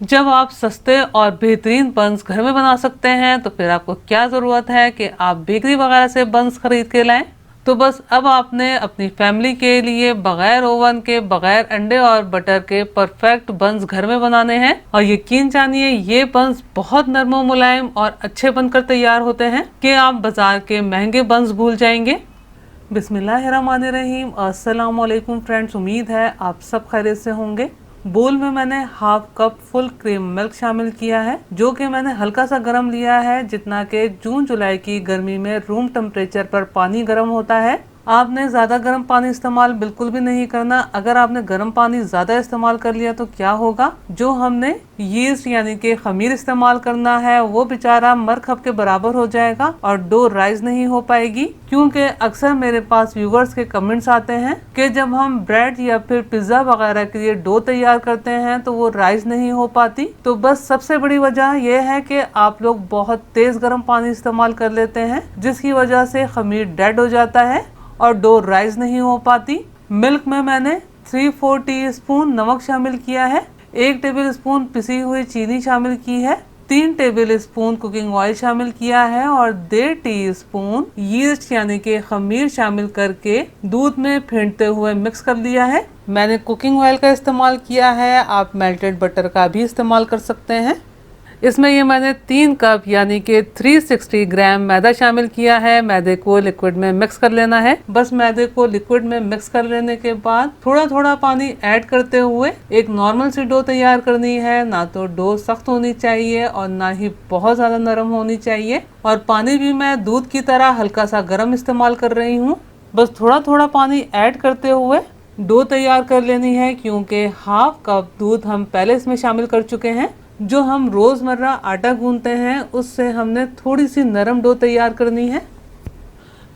जब आप सस्ते और बेहतरीन बंस घर में बना सकते हैं तो फिर आपको क्या ज़रूरत है कि आप बेकरी वगैरह से बंस खरीद के लाएं। तो बस अब आपने अपनी फैमिली के लिए बगैर ओवन के, बगैर अंडे और बटर के परफेक्ट बंस घर में बनाने हैं। और यकीन जानिए ये बंस बहुत नरम मुलायम और अच्छे बनकर तैयार होते हैं कि आप बाजार के महंगे बंस भूल जाएंगे। बिस्मिल्लाहिर्रहमानिर्रहीम। अस्सलाम वालेकुम फ्रेंड्स, उम्मीद है आप सब खैरियत से होंगे। बोल में मैंने half cup full cream milk शामिल किया है, जो कि मैंने हल्का सा गर्म लिया है, जितना कि जून जुलाई की गर्मी में रूम टेम्परेचर पर पानी गर्म होता है। आपने ज़्यादा गर्म पानी इस्तेमाल बिल्कुल भी नहीं करना। अगर आपने गर्म पानी ज़्यादा इस्तेमाल कर लिया तो क्या होगा, जो हमने यीस्ट यानी कि खमीर इस्तेमाल करना है वो बेचारा मर खप के बराबर हो जाएगा और डो राइज नहीं हो पाएगी। क्योंकि अक्सर मेरे पास व्यूवर्स के कमेंट्स आते हैं कि जब हम ब्रेड या फिर पिज्ज़ा वगैरह के लिए डो तैयार करते हैं तो वो राइज नहीं हो पाती। तो बस सबसे बड़ी वजह यह है कि आप लोग बहुत तेज़ गर्म पानी इस्तेमाल कर लेते हैं, जिसकी वजह से खमीर डेड हो जाता है और डो राइज नहीं हो पाती। मिल्क में मैंने 3-4 टीस्पून नमक शामिल किया है, 1 टेबल स्पून पिसी हुई चीनी शामिल की है, 3 टेबल स्पून कुकिंग ऑयल शामिल किया है और 1.5 टीस्पून यीस्ट यानी कि खमीर शामिल करके दूध में फेंटते हुए मिक्स कर लिया है। मैंने कुकिंग ऑयल का इस्तेमाल किया है, आप मेल्टेड बटर का भी इस्तेमाल कर सकते हैं। इसमें ये मैंने 3 कप यानी कि 360 ग्राम मैदा शामिल किया है। मैदे को लिक्विड में मिक्स कर लेना है। बस मैदे को लिक्विड में मिक्स कर लेने के बाद थोड़ा थोड़ा पानी ऐड करते हुए एक नॉर्मल सी डो तैयार करनी है। ना तो डो सख्त होनी चाहिए और ना ही बहुत ज़्यादा नरम होनी चाहिए। और पानी भी मैं दूध की तरह हल्का सा गर्म इस्तेमाल कर रही हूँ। बस थोड़ा थोड़ा पानी ऐड करते हुए डो तैयार कर लेनी है, क्योंकि हाफ कप दूध हम पहले इसमें शामिल कर चुके हैं। जो हम रोज़मर्रा आटा गूंथते हैं उससे हमने थोड़ी सी नरम डो तैयार करनी है।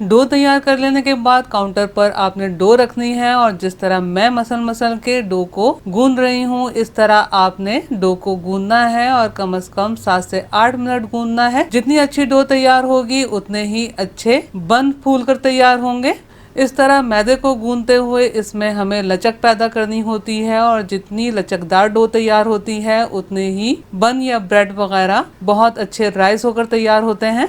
डो तैयार कर लेने के बाद काउंटर पर आपने डो रखनी है और जिस तरह मैं मसल के डो को गूंद रही हूँ, इस तरह आपने डो को गूंदना है और कम से कम 7 से 8 मिनट गूंदना है। जितनी अच्छी डो तैयार होगी उतने ही अच्छे बन फूल कर तैयार होंगे। इस तरह मैदे को गूंदते हुए इसमें हमें लचक पैदा करनी होती है और जितनी लचकदार डो तैयार होती है उतने ही बन या ब्रेड वगैरह बहुत अच्छे राइस होकर तैयार होते हैं।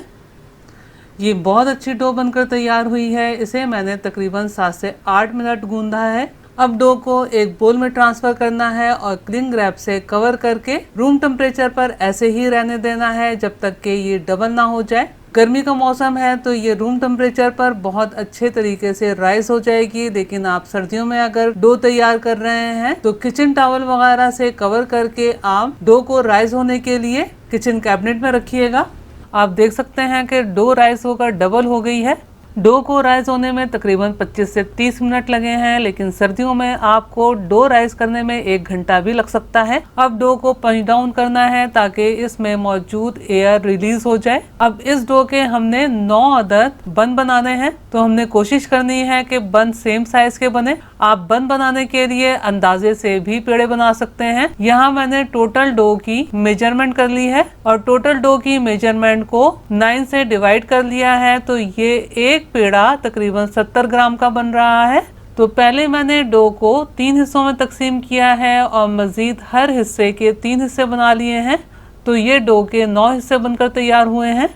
ये बहुत अच्छी डो बनकर तैयार हुई है। इसे मैंने तकरीबन 7 से 8 मिनट गूंदा है। अब डो को एक बोल में ट्रांसफर करना है और क्लिंग रैप से कवर करके रूम टेम्परेचर पर ऐसे ही रहने देना है जब तक कि ये डबल ना हो जाए। गर्मी का मौसम है तो ये रूम टेम्परेचर पर बहुत अच्छे तरीके से राइस हो जाएगी। लेकिन आप सर्दियों में अगर डो तैयार कर रहे हैं तो किचन टॉवल वगैरह से कवर करके आप डो को राइस होने के लिए किचन कैबिनेट में रखिएगा। आप देख सकते हैं कि डो राइस होकर डबल हो गई है। डो को राइस होने में तकरीबन 25 से 30 मिनट लगे हैं, लेकिन सर्दियों में आपको डो राइस करने में 1 घंटा भी लग सकता है। अब डो को पंच डाउन करना है ताकि इसमें मौजूद एयर रिलीज हो जाए। अब इस डो के हमने 9 अदद बन बनाने हैं, तो हमने कोशिश करनी है कि बन सेम साइज के बने। आप बन बनाने के लिए अंदाजे से भी पेड़े बना सकते हैं। यहाँ मैंने टोटल डो की मेजरमेंट कर ली है और टोटल डो की मेजरमेंट को 9 से डिवाइड कर लिया है, तो ये एक पेड़ा तकरीबन 70 ग्राम का बन रहा है। तो पहले मैंने डो को 3 हिस्सों में तकसीम किया है और मजीद हर हिस्से के 3 हिस्से बना लिए हैं, तो ये डो के 9 हिस्से बनकर तैयार हुए हैं।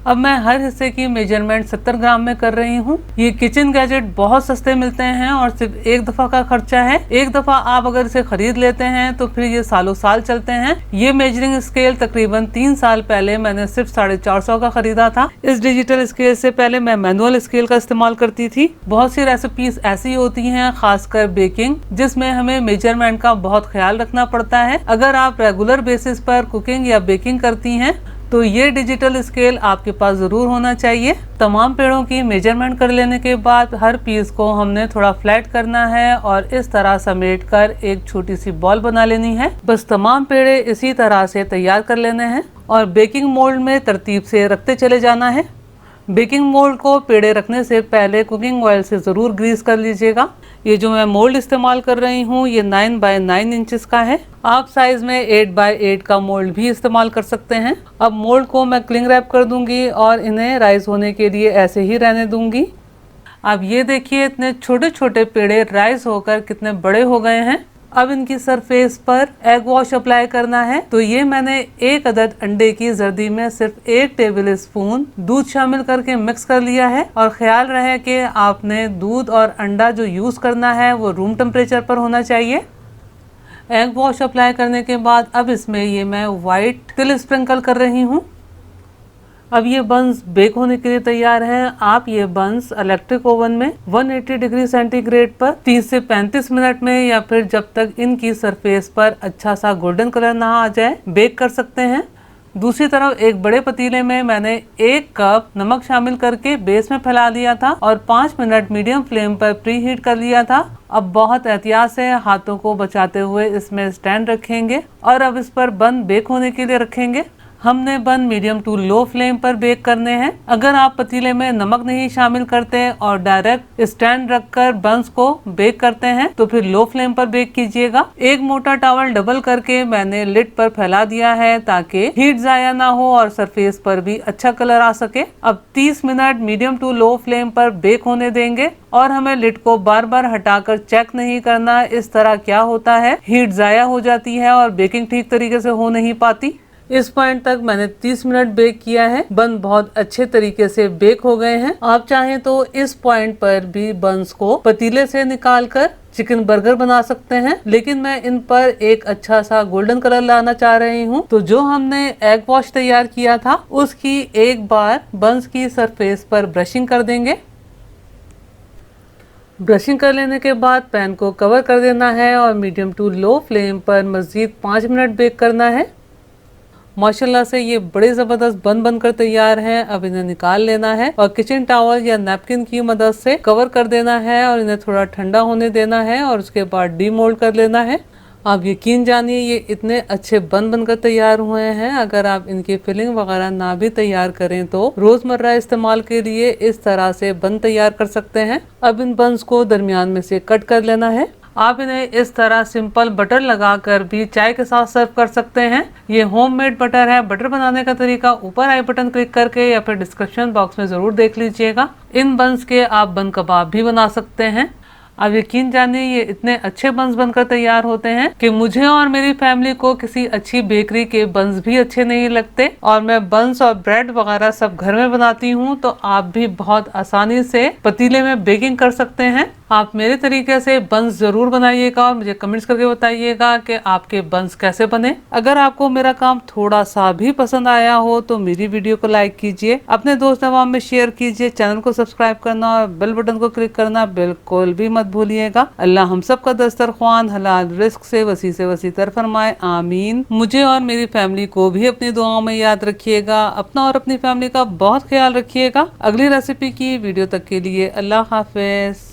अब मैं हर हिस्से की मेजरमेंट 70 ग्राम में कर रही हूँ। ये किचन गैजेट बहुत सस्ते मिलते हैं और सिर्फ एक दफा का खर्चा है। एक दफा आप अगर इसे खरीद लेते हैं तो फिर ये सालों साल चलते हैं। ये मेजरिंग स्केल तकरीबन 3 साल पहले मैंने सिर्फ 450 का खरीदा था। इस डिजिटल स्केल से पहले मैं मैनुअल स्केल का इस्तेमाल करती थी। बहुत सी रेसिपीज ऐसी होती हैं, खासकर बेकिंग, जिसमें हमें मेजरमेंट का बहुत ख्याल रखना पड़ता है। अगर आप रेगुलर बेसिस पर कुकिंग या बेकिंग करती हैं तो ये डिजिटल स्केल आपके पास ज़रूर होना चाहिए। तमाम पेड़ों की मेजरमेंट कर लेने के बाद हर पीस को हमने थोड़ा फ्लैट करना है और इस तरह समेटकर एक छोटी सी बॉल बना लेनी है। बस तमाम पेड़े इसी तरह से तैयार कर लेने हैं और बेकिंग मोल्ड में तरतीब से रखते चले जाना है। बेकिंग मोल्ड को पेड़े रखने से पहले कुकिंग ऑयल से ज़रूर ग्रीस कर लीजिएगा। ये जो मैं मोल्ड इस्तेमाल कर रही हूँ ये 9 बाय 9 इंचेस का है। आप साइज में 8 बाय 8 का मोल्ड भी इस्तेमाल कर सकते हैं। अब मोल्ड को मैं क्लिंग रैप कर दूंगी और इन्हें राइस होने के लिए ऐसे ही रहने दूंगी। अब ये देखिए इतने छोटे छोटे पेड़े राइस होकर कितने बड़े हो गए हैं। अब इनकी सरफेस पर एग वॉश अप्लाई करना है। तो ये मैंने एक अदद अंडे की जर्दी में सिर्फ 1 टेबल स्पून दूध शामिल करके मिक्स कर लिया है। और ख्याल रहे कि आपने दूध और अंडा जो यूज करना है वो रूम टेम्परेचर पर होना चाहिए। एग वॉश अप्लाई करने के बाद अब इसमें ये मैं व्हाइट तिल स्प्रिंकल कर रही हूँ। अब ये बंस बेक होने के लिए तैयार हैं। आप ये बंस इलेक्ट्रिक ओवन में 180 डिग्री सेंटीग्रेड पर 30 से 35 मिनट में या फिर जब तक इनकी सरफेस पर अच्छा सा गोल्डन कलर ना आ जाए बेक कर सकते हैं। दूसरी तरफ एक बड़े पतीले में मैंने 1 कप नमक शामिल करके बेस में फैला लिया था और 5 मिनट मीडियम फ्लेम पर प्री हीट कर लिया था। अब बहुत एहतियात से हाथों को बचाते हुए इसमें स्टैंड रखेंगे और अब इस पर बन बेक होने के लिए रखेंगे। हमने बन मीडियम टू लो फ्लेम पर बेक करने हैं। अगर आप पतीले में नमक नहीं शामिल करते और डायरेक्ट स्टैंड रखकर बंस को बेक करते हैं तो फिर लो फ्लेम पर बेक कीजिएगा। एक मोटा टॉवल डबल करके मैंने लिड पर फैला दिया है ताकि हीट जाया ना हो और सरफेस पर भी अच्छा कलर आ सके। अब 30 minute medium to low flame पर बेक होने देंगे और हमें लिड को बार बार हटाकर चेक नहीं करना। इस तरह क्या होता है, हीट जाया हो जाती है और बेकिंग ठीक तरीके से हो नहीं पाती। इस पॉइंट तक मैंने 30 मिनट बेक किया है। बन बहुत अच्छे तरीके से बेक हो गए हैं। आप चाहें तो इस पॉइंट पर भी बंस को पतीले से निकालकर चिकन बर्गर बना सकते हैं, लेकिन मैं इन पर एक अच्छा सा गोल्डन कलर लाना चाह रही हूँ। तो जो हमने एग वॉश तैयार किया था उसकी एक बार बंस की सरफेस पर ब्रशिंग कर देंगे। ब्रशिंग कर लेने के बाद पैन को कवर कर देना है और मीडियम टू लो फ्लेम पर मजीद 5 मिनट बेक करना है। माशाल्लाह से ये बड़े ज़बरदस्त बनकर तैयार हैं। अब इन्हें निकाल लेना है और किचन टॉवल या नैपकिन की मदद से कवर कर देना है और इन्हें थोड़ा ठंडा होने देना है और उसके बाद डीमोल्ड कर लेना है। आप यकीन जानिए ये इतने अच्छे बनकर तैयार हुए हैं। अगर आप इनकी फिलिंग वगैरह ना भी तैयार करें तो रोजमर्रा इस्तेमाल के लिए इस तरह से बन तैयार कर सकते हैं। अब इन बंस को दरमियान में से कट कर लेना है। आप इन्हें इस तरह सिंपल बटर लगाकर भी चाय के साथ सर्व कर सकते हैं। ये होममेड बटर है। बटर बनाने का तरीका ऊपर आई बटन क्लिक करके या फिर डिस्क्रिप्शन बॉक्स में जरूर देख लीजिएगा। इन बंस के आप बन कबाब भी बना सकते हैं। अब यकीन जानिए ये इतने अच्छे बंस बनकर तैयार होते हैं कि मुझे और मेरी फैमिली को किसी अच्छी बेकरी के बंस भी अच्छे नहीं लगते। और मैं बंस और ब्रेड वगैरह सब घर में बनाती हूँ, तो आप भी बहुत आसानी से पतीले में बेकिंग कर सकते हैं। आप मेरे तरीके से बंस जरूर बनाइएगा और मुझे कमेंट्स करके बताइएगा कि आपके बंस कैसे बने। अगर आपको मेरा काम थोड़ा सा भी पसंद आया हो तो मेरी वीडियो को लाइक कीजिए, अपने दोस्त अवाम में शेयर कीजिए, चैनल को सब्सक्राइब करना और बेल बटन को क्लिक करना बिल्कुल भी मत भूलिएगा। अल्लाह हम सब का दस्तरख्वान हलाल रिस्क से वसी तर फरमाए, आमीन। मुझे और मेरी फैमिली को भी अपनी दुआओं में याद रखिएगा। अपना और अपनी फैमिली का बहुत ख्याल रखिएगा। अगली रेसिपी की वीडियो तक के लिए अल्लाह हाफिज।